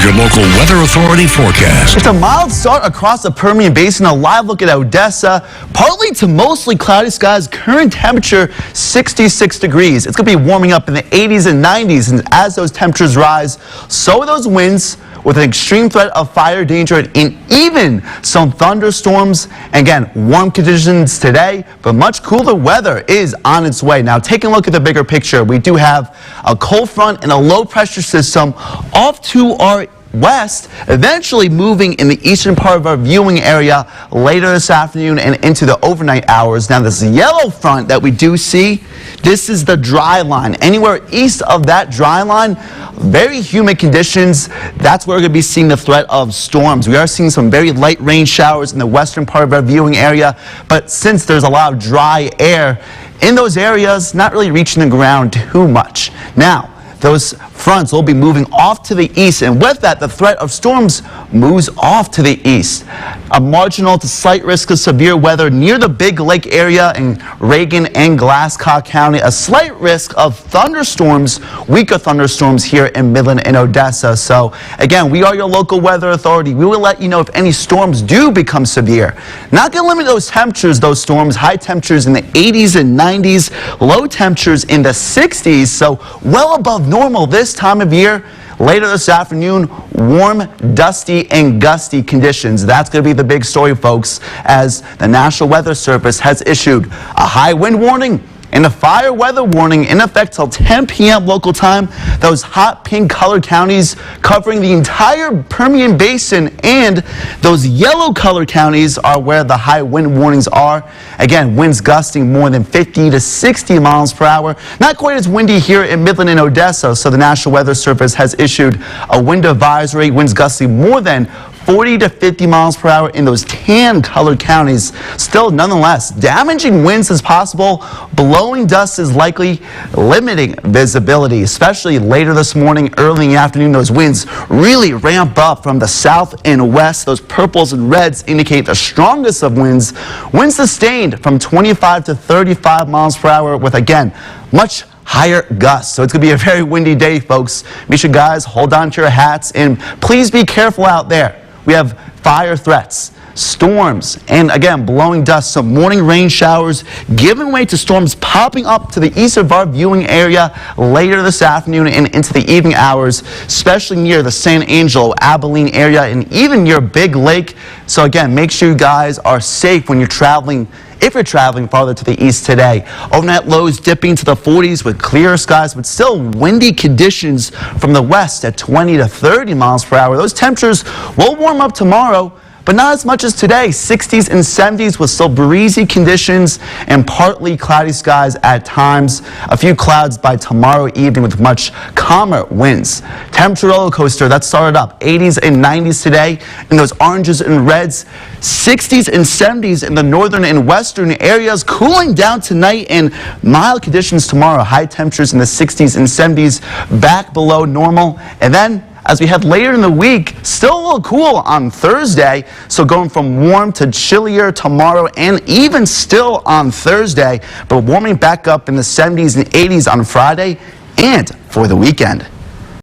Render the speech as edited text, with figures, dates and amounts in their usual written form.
your local Weather Authority forecast. It's a mild start across the Permian Basin. A live look at Odessa. Partly to mostly cloudy skies. Current temperature 66 degrees. It's going to be warming up in the 80s and 90s. And as those temperatures rise, so are those winds, with an extreme threat of fire danger and even some thunderstorms. Again, warm conditions today, but much cooler weather is on its way. Now, taking a look at the bigger picture, we do have a cold front and a low pressure system off to our west, eventually moving in the eastern part of our viewing area later this afternoon and into the overnight hours. Now, this yellow front that we do see, this is the dry line. Anywhere east of that dry line, very humid conditions. That's where we're going to be seeing the threat of storms. We are seeing some very light rain showers in the western part of our viewing area, but since there's a lot of dry air in those areas, not really reaching the ground too much. Now, those fronts will be moving off to the east, and with that, the threat of storms moves off to the east. A marginal to slight risk of severe weather near the Big Lake area in Reagan and Glasscock County. A slight risk of thunderstorms, weaker thunderstorms here in Midland and Odessa. So again, we are your local weather authority. We will let you know if any storms do become severe. Not going to limit those temperatures, those storms. High temperatures in the 80s and 90s, low temperatures in the 60s, so well above normal this time of year. Later this afternoon, warm, dusty, and gusty conditions. That's going to be the big story, folks, as the National Weather Service has issued a high wind warning and a fire weather warning in effect till 10 p.m. local time. Those hot pink colored counties covering the entire Permian Basin, and those yellow colored counties are where the high wind warnings are. Again, winds gusting more than 50 to 60 miles per hour. Not quite as windy here in Midland and Odessa, so the National Weather Service has issued a wind advisory. Winds gusting more than 40 to 50 miles per hour in those tan colored counties. Still, nonetheless, damaging winds is possible. Blowing dust is likely, limiting visibility, especially later this morning, early in the afternoon. Those winds really ramp up from the south and west. Those purples and reds indicate the strongest of winds. Winds sustained from 25 to 35 miles per hour with, again, much higher gusts. So it's going to be a very windy day, folks. Make sure, guys, hold on to your hats and please be careful out there. We have fire threats, storms, and again, blowing dust. Some morning rain showers giving way to storms popping up to the east of our viewing area later this afternoon and into the evening hours, especially near the San Angelo, Abilene area, and even near Big Lake. So again, make sure you guys are safe when you're traveling, if you're traveling farther to the east today. Overnight lows dipping to the 40s with clear skies, but still windy conditions from the west at 20 to 30 miles per hour. Those temperatures will warm up tomorrow, but not as much as today. 60s and 70s with still breezy conditions and partly cloudy skies at times. A few clouds by tomorrow evening with much calmer winds. Temperature roller coaster that started up 80s and 90s today in those oranges and reds. 60s and 70s in the northern and western areas. Cooling down tonight and mild conditions tomorrow. High temperatures in the 60s and 70s, back below normal. And then as we head later in the week, still a little cool on Thursday. So going from warm to chillier tomorrow and even still on Thursday, but warming back up in the 70s and 80s on Friday and for the weekend.